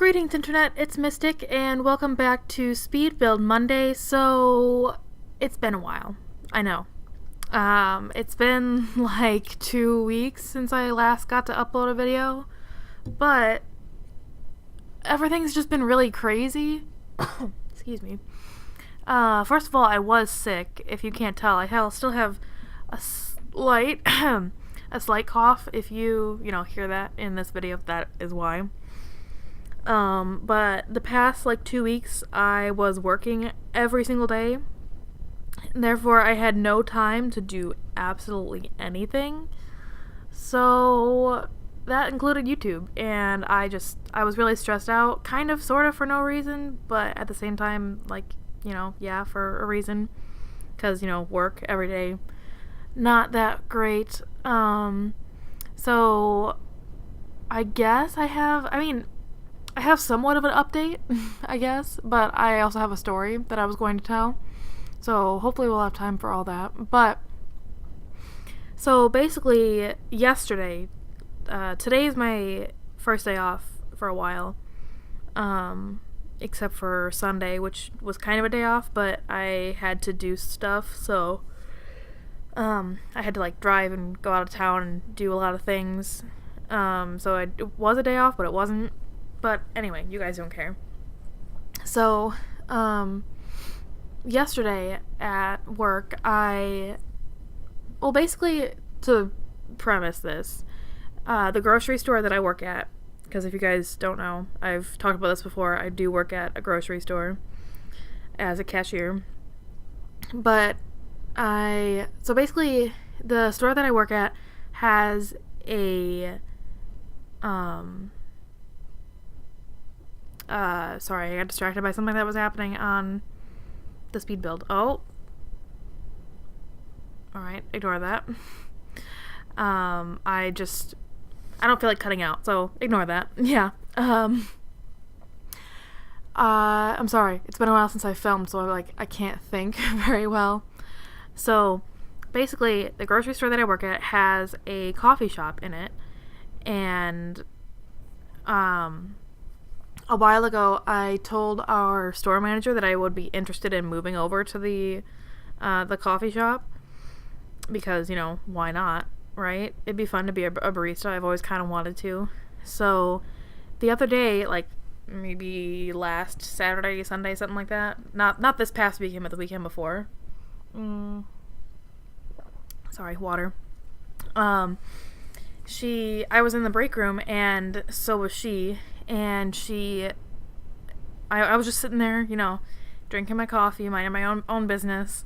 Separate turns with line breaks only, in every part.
Greetings Internet, it's Mystic and welcome back to Speed Build Monday. So, it's been a while, I know. It's been like 2 weeks since I last got to upload a video, but everything's just been really crazy. Excuse me. First of all, I was sick. If you can't tell, I still have a slight, a slight cough. If you hear that in this video, that is why. But the past like 2 weeks I was working every single day, and therefore I had no time to do absolutely anything. So that included YouTube, and I was really stressed out, kind of, sort of, for no reason, but at the same time, like, yeah, for a reason, because, work every day, not that great. So I guess I have somewhat of an update, I guess, but I also have a story that I was going to tell, so hopefully we'll have time for all that. But, so basically, yesterday, today is my first day off for a while, except for Sunday, which was kind of a day off, but I had to do stuff, so, I had to, like, drive and go out of town and do a lot of things, so it was a day off, but it wasn't. But anyway, you guys don't care. So, yesterday at work, basically, to premise this, the grocery store that I work at, because if you guys don't know, I've talked about this before, I do work at a grocery store as a cashier. But so basically, the store that I work at has a, sorry, I got distracted by something that was happening on the speed build. Oh. Alright, ignore that. I don't feel like cutting out, so ignore that. Yeah. I'm sorry. It's been a while since I filmed, so I can't think very well. So, basically, the grocery store that I work at has a coffee shop in it, and, a while ago, I told our store manager that I would be interested in moving over to the coffee shop, because, why not, right? It'd be fun to be a barista. I've always kind of wanted to. So, the other day, like, maybe last Saturday, Sunday, something like that. Not this past weekend, but the weekend before. Sorry, water. I was in the break room, and so was she. And I was just sitting there, drinking my coffee, minding my own business,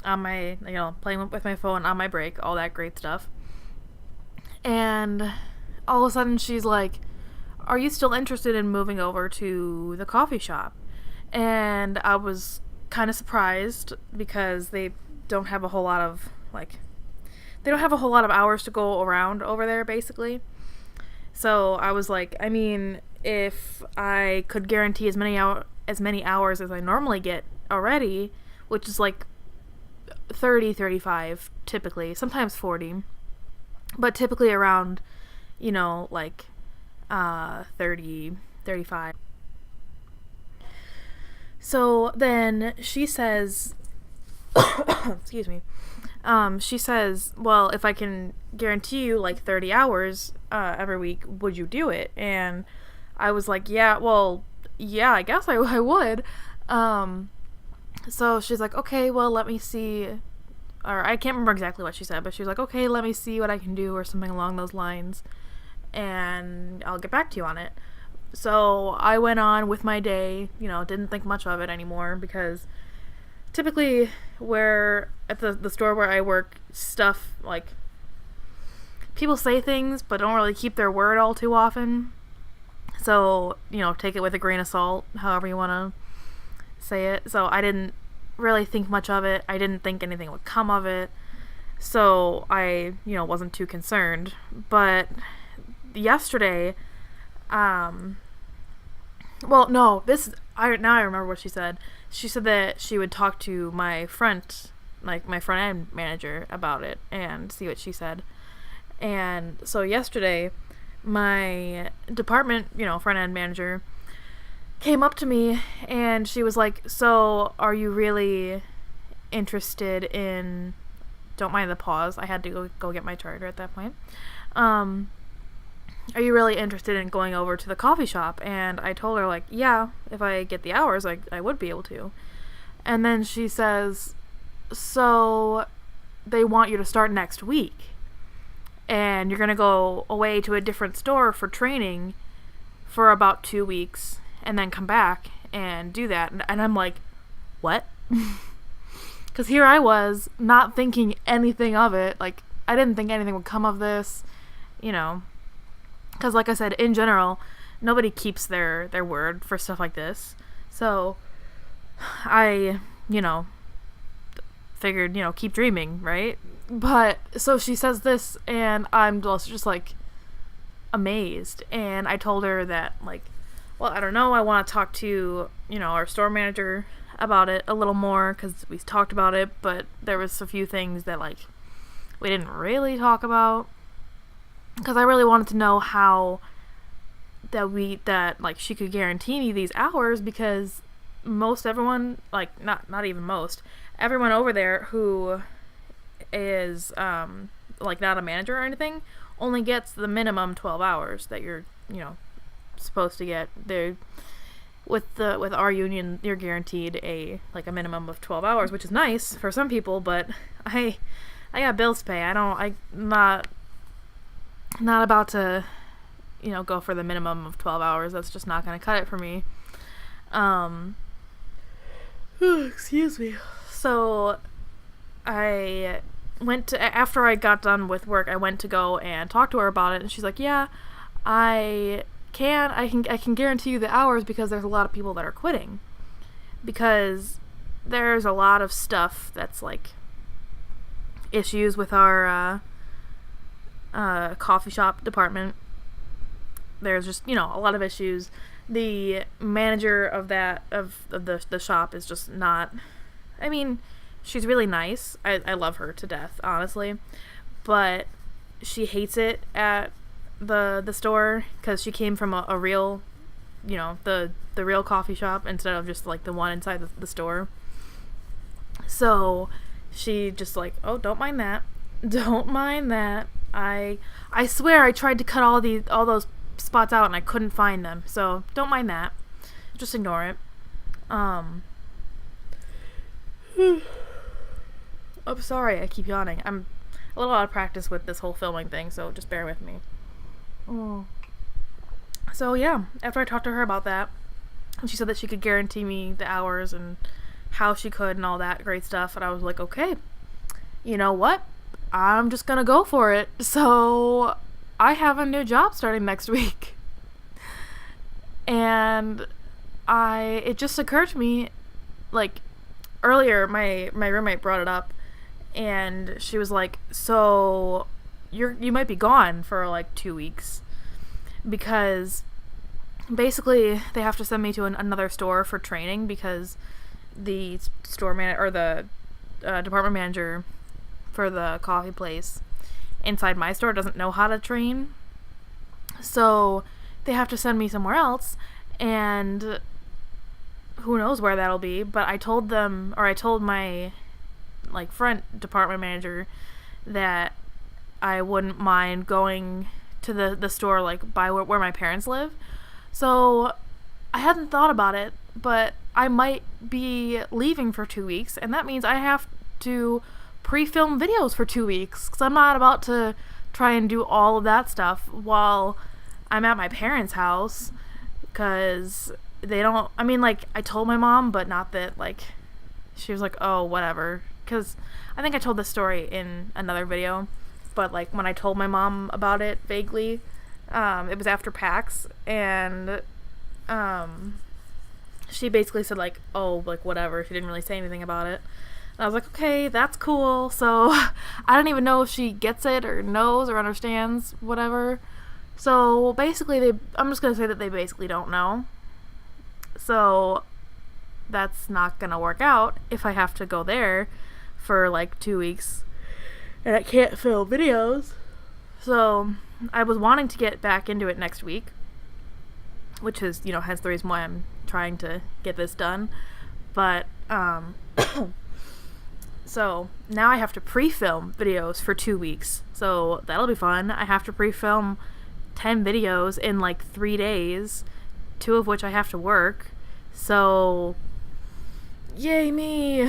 on my, playing with my phone on my break, all that great stuff. And all of a sudden she's like, "Are you still interested in moving over to the coffee shop?" And I was kind of surprised, because they don't have a whole lot of, hours to go around over there, basically. So I was like, if I could guarantee as many hours as I normally get already, which is like 30, 35 typically, sometimes 40, but typically around, 30, 35. So then she says, excuse me, she says, well, if I can guarantee you like 30 hours every week, would you do it? And I was like, yeah, I guess I would. So she's like, okay, well, let me see. Or I can't remember exactly what she said, but she was like, okay, let me see what I can do, or something along those lines, and I'll get back to you on it. So I went on with my day, didn't think much of it anymore, because typically at the store where I work, stuff, like, people say things but don't really keep their word all too often. So, take it with a grain of salt, however you want to say it. So I didn't really think much of it. I didn't think anything would come of it. So I, wasn't too concerned. But yesterday, now I remember what she said. She said that she would talk to my front end manager about it and see what she said. And so yesterday, my department, front end manager, came up to me and she was like, so are you really interested in, don't mind the pause, I had to go get my charger at that point, are you really interested in going over to the coffee shop? And I told her, like, yeah, if I get the hours, I would be able to. And then she says, so they want you to start next week, and you're going to go away to a different store for training for about 2 weeks, and then come back and do that. And I'm like, what? Because here I was, not thinking anything of it. Like, I didn't think anything would come of this, you know. Because, like I said, in general, nobody keeps their word for stuff like this. So, I, figured, keep dreaming, right? But, so she says this, and I'm just, like, amazed. And I told her that, like, well, I don't know, I want to talk to, our store manager about it a little more, because we talked about it, but there was a few things that, like, we didn't really talk about. Because I really wanted to know how that she could guarantee me these hours, because most everyone, like, not even most, everyone over there who is, like, not a manager or anything, only gets the minimum 12 hours that you're, supposed to get. They're, with our union, you're guaranteed a minimum of 12 hours, which is nice for some people, but I got bills to pay. I'm not about to, go for the minimum of 12 hours. That's just not going to cut it for me. Excuse me. So, I went to, after I got done with work, I went to go and talk to her about it, and she's like, yeah, I can guarantee you the hours, because there's a lot of people that are quitting. Because there's a lot of stuff that's, like, issues with our, coffee shop department. There's just, a lot of issues. The manager of the shop is just not, I mean, she's really nice. I love her to death, honestly. But she hates it at the store, because she came from a real, the real coffee shop instead of just, like, the one inside the store. So she just, like, oh, don't mind that. Don't mind that. I swear I tried to cut all those spots out and I couldn't find them. So don't mind that. Just ignore it. I'm sorry, I keep yawning. I'm a little out of practice with this whole filming thing, so just bear with me. So yeah, after I talked to her about that, and she said that she could guarantee me the hours and how she could and all that great stuff, and I was like, okay, you know what? I'm just gonna go for it. So I have a new job starting next week. And it just occurred to me, like, earlier my roommate brought it up, and she was like, so you might be gone for, like, 2 weeks, because basically they have to send me to another store for training, because the store manager, or the department manager for the coffee place inside my store doesn't know how to train, so they have to send me somewhere else, and who knows where that'll be. But I told my, like, front department manager that I wouldn't mind going to the store, like, by where my parents live. So I hadn't thought about it, but I might be leaving for 2 weeks, and that means I have to pre-film videos for 2 weeks, because I'm not about to try and do all of that stuff while I'm at my parents' house, because they don't, I mean, like, I told my mom, but not that, like, she was like, oh, whatever, because I think I told this story in another video, but, like, when I told my mom about it vaguely, it was after PAX, and she basically said, like, oh, like, whatever, she didn't really say anything about it. And I was like, okay, that's cool. So I don't even know if she gets it or knows or understands, whatever. So basically, I'm just going to say that they basically don't know. So that's not going to work out if I have to go there for, like, 2 weeks and I can't film videos. So I was wanting to get back into it next week, which is, hence the reason why I'm trying to get this done. But, so now I have to pre-film videos for 2 weeks. So that'll be fun. I have to pre-film 10 videos in like 3 days, 2 of which I have to work. So, yay me.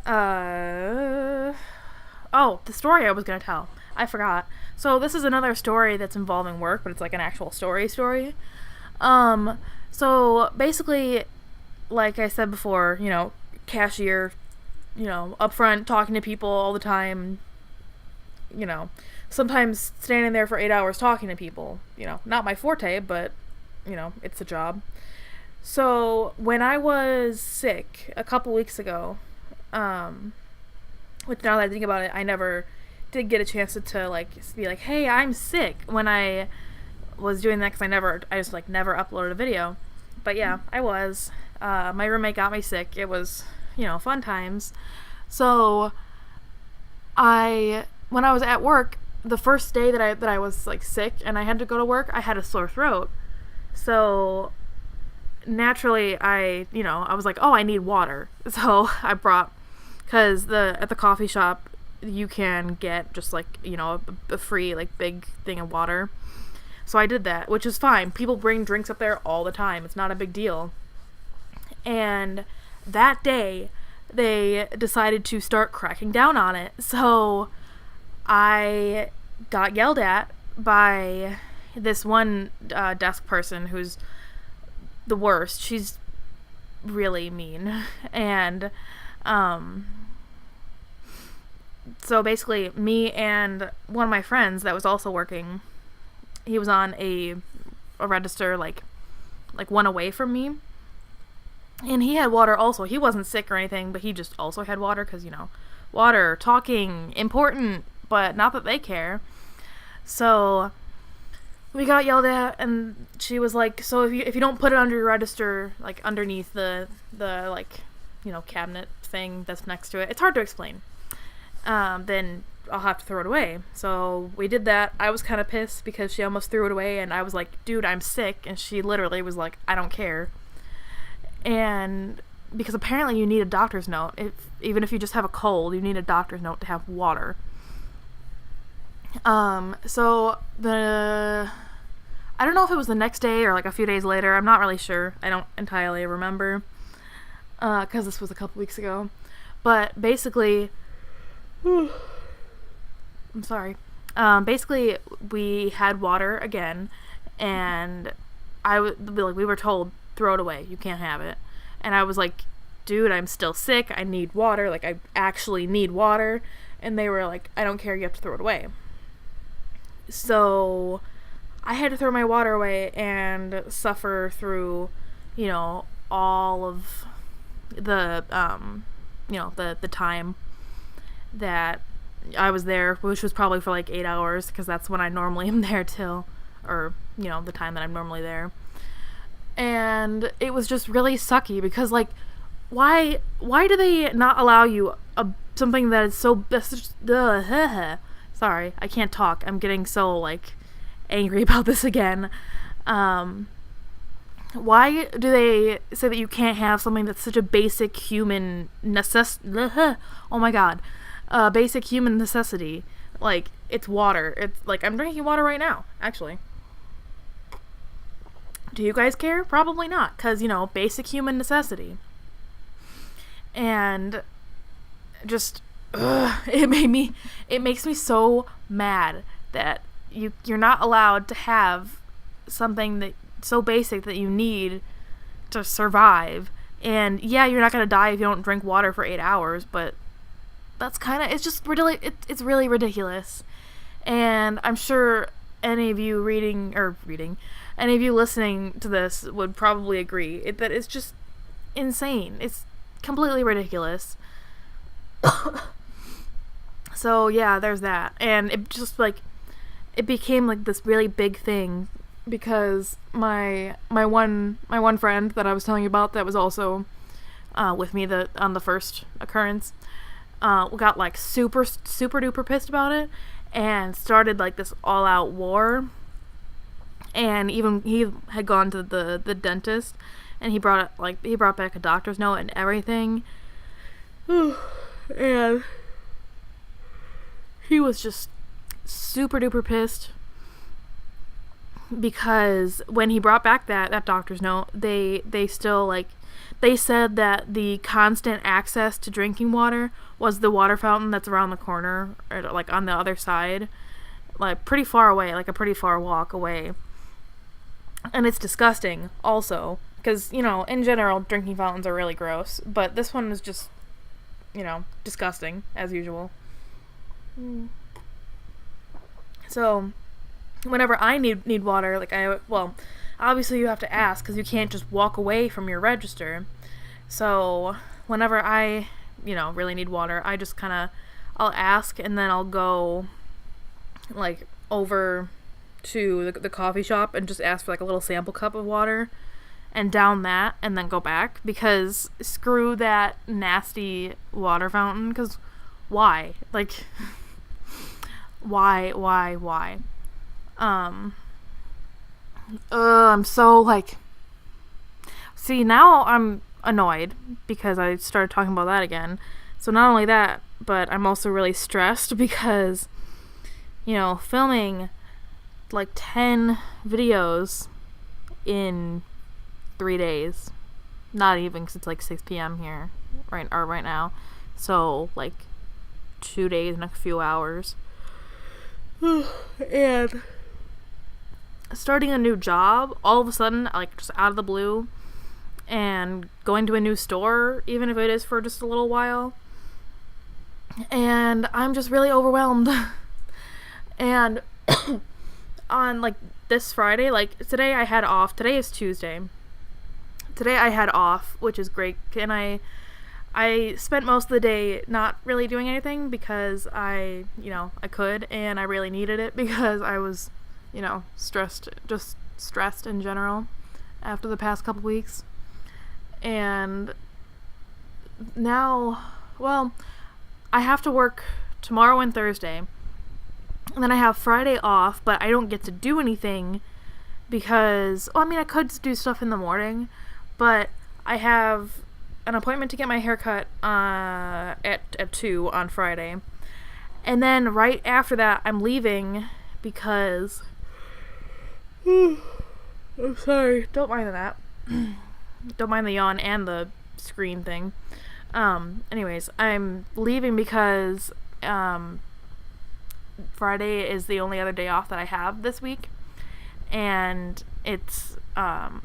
Oh, the story I was gonna tell. I forgot. So this is another story that's involving work, but it's like an actual story. So basically, like I said before, you know, cashier, you know, up front, talking to people all the time, you know, sometimes standing there for 8 hours talking to people, you know, not my forte, but, you know, it's a job. So when I was sick a couple weeks ago, which now that I think about it, I never did get a chance to like be like, hey, I'm sick, when I was doing that, because I just like never uploaded a video. But yeah, I was. My roommate got me sick. It was, you know, fun times. So when I was at work, the first day that I was like sick and I had to go to work, I had a sore throat. So naturally I was like, oh, I need water. So I brought, because at the coffee shop you can get just like, you know, a free like big thing of water. So I did that, which is fine. People bring drinks up there all the time. It's not a big deal. And that day they decided to start cracking down on it. So I got yelled at by this one desk person who's the worst. She's really mean. And so basically me and one of my friends that was also working, he was on a register like one away from me, and he had water also. He wasn't sick or anything, but he just also had water, because, you know, water, talking, important, but not that they care. So we got yelled at, and she was like, so if you don't put it under your register, like underneath the like, you know, cabinet thing that's next to it, it's hard to explain, then I'll have to throw it away. So we did that. I was kind of pissed because she almost threw it away, and I was like, dude, I'm sick. And she literally was like, I don't care. And because apparently you need a doctor's note. Even if you just have a cold, you need a doctor's note to have water. So I don't know if it was the next day or like a few days later. I'm not really sure. I don't entirely remember, because this was a couple weeks ago. But basically, I'm sorry. Basically, we had water again, and we were told, throw it away. You can't have it. And I was like, dude, I'm still sick. I need water. Like, I actually need water. And they were like, I don't care. You have to throw it away. So I had to throw my water away and suffer through, you know, all of the, you know, the time that I was there, which was probably for like 8 hours, because that's when I normally am there till, or, you know, the time that I'm normally there. And it was just really sucky, because like, why do they not allow you something that is so, sorry, I can't talk. I'm getting so like angry about this again. Why do they say that you can't have something that's such a basic human oh my god. Basic human necessity? Like, it's water. It's like, I'm drinking water right now, actually. Do you guys care? Probably not, because, you know, basic human necessity. And just, it makes me so mad that you're not allowed to have something that so basic that you need to survive. And yeah, you're not gonna die if you don't drink water for 8 hours, but that's kind of, it's just really, it's really ridiculous. And I'm sure any of you any of you listening to this would probably agree that it's just insane. It's completely ridiculous. So yeah, there's that. And it just like, it became like this really big thing, because my one friend that I was telling you about that was also with me on the first occurrence, got like super duper pissed about it and started like this all out war. And even he had gone to the dentist, and he brought back a doctor's note and everything. And he was just super duper pissed because when he brought back that doctor's note, they still they said that the constant access to drinking water was the water fountain that's around the corner, or like on the other side, like pretty far away, like a pretty far walk away. And it's disgusting also, because, you know, in general, drinking fountains are really gross, but this one was just, you know, disgusting, as usual. So, whenever I need water, obviously you have to ask, because you can't just walk away from your register. So, whenever I, you know, really need water, I just I'll ask, and then I'll go, like, over to the coffee shop and just ask for, like, a little sample cup of water and down that, and then go back, because screw that nasty water fountain, because why? Like, why? I'm so, like, see, now I'm annoyed because I started talking about that again. So not only that, but I'm also really stressed because, you know, filming like 10 videos in 3 days, not even, because it's like 6 p.m. here right now, so like 2 days and a few hours. And starting a new job all of a sudden, like, just out of the blue, and going to a new store, even if it is for just a little while, and I'm just really overwhelmed. And on, like, this Friday, like, today I had off. Today is Tuesday. Today I had off, which is great, and I spent most of the day not really doing anything because I could, and I really needed it because I was, you know, stressed in general after the past couple weeks. And now, well, I have to work tomorrow and Thursday, and then I have Friday off, but I don't get to do anything because, well, I mean, I could do stuff in the morning, but I have an appointment to get my hair cut at 2 on Friday. And then right after that, I'm leaving because I'm sorry, don't mind that. Don't mind the yawn and the screen thing. Anyways, I'm leaving because Friday is the only other day off that I have this week, and it's I'm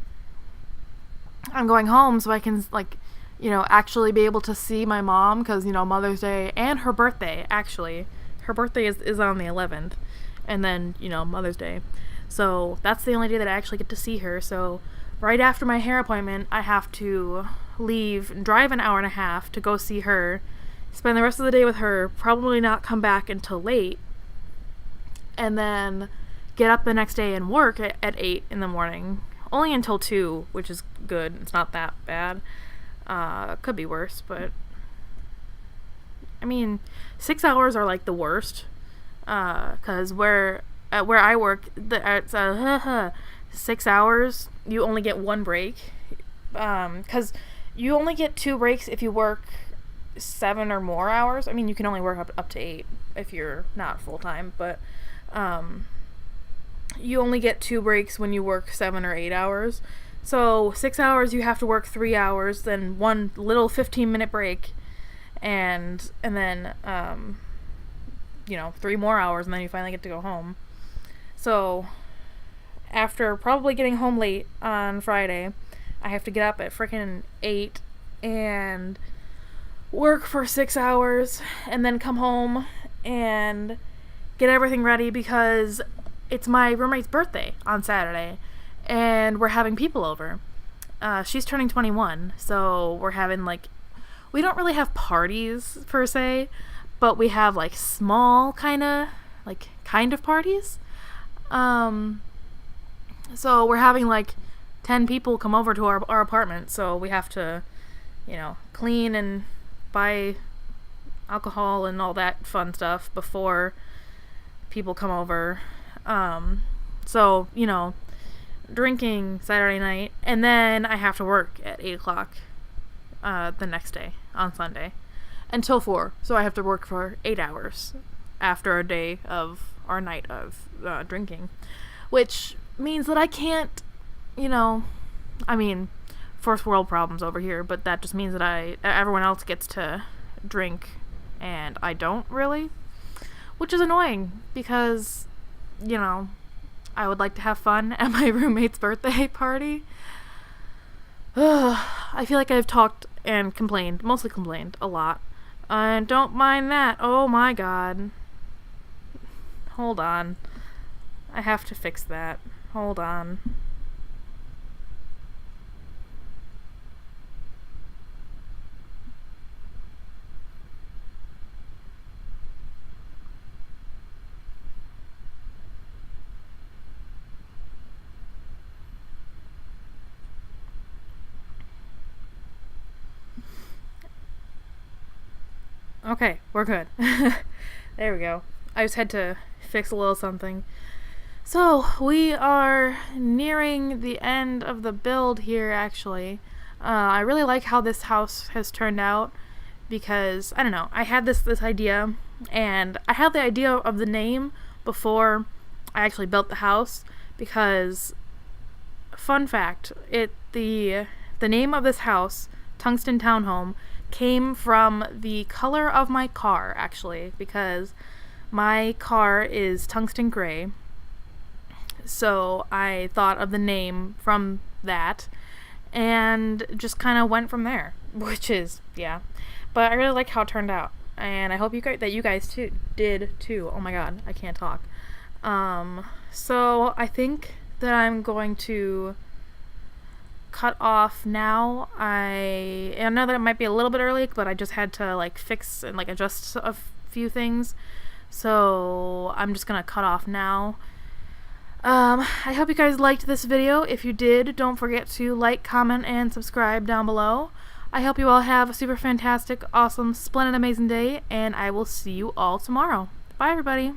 going home so I can, like, you know, actually be able to see my mom, because, you know, Mother's Day and her birthday, actually. Her birthday is on the 11th, and then, you know, Mother's Day. So that's the only day that I actually get to see her. So right after my hair appointment, I have to leave and drive an hour and a half to go see her, spend the rest of the day with her, probably not come back until late, and then get up the next day and work at 8 in the morning. Only until 2, which is good. It's not that bad. Could be worse, but I mean, 6 hours are like the worst. Cause where I work, it's 6 hours. You only get 1 break. Cause you only get 2 breaks if you work 7 or more hours. I mean, you can only work up to 8 if you're not full time, but you only get 2 breaks when you work 7 or 8 hours. So 6 hours, you have to work 3 hours, then 1 little 15-minute break, and then 3 more hours, and then you finally get to go home. So after probably getting home late on Friday, I have to get up at frickin' 8 and work for 6 hours, and then come home and get everything ready because it's my roommate's birthday on Saturday, and we're having people over. She's turning 21, so we're having, like, we don't really have parties per se, but we have, like, small kind of parties. So we're having, like, 10 people come over to our apartment, so we have to, you know, clean and buy alcohol and all that fun stuff before people come over. So, you know, drinking Saturday night, and then I have to work at 8 o'clock the next day, on Sunday, until 4. So I have to work for 8 hours after a day of, or a night of drinking. Which means that I can't, I mean, first world problems over here, but that just means that everyone else gets to drink, and I don't really. Which is annoying, because, I would like to have fun at my roommate's birthday party. I feel like I've talked and mostly complained a lot. And don't mind that. Oh my god. Hold on. I have to fix that. Hold on. Okay, we're good. There we go. I just had to fix a little something. So, we are nearing the end of the build here, actually. I really like how this house has turned out, because, I don't know, I had this idea, and I had the idea of the name before I actually built the house, because, fun fact, the name of this house, Tungsten Townhome, came from the color of my car, actually, because my car is tungsten gray. So I thought of the name from that and just kind of went from there, which is, yeah. But I really like how it turned out, and I hope you guys did too. Oh my god, I can't talk. So I think that I'm going to cut off now. I know that it might be a little bit early, but I just had to fix and adjust a few things, so I'm just gonna cut off now. I hope you guys liked this video. If you did, don't forget to like, comment, and subscribe down below. I hope you all have a super fantastic, awesome, splendid, amazing day, and I will see you all tomorrow. Bye, everybody.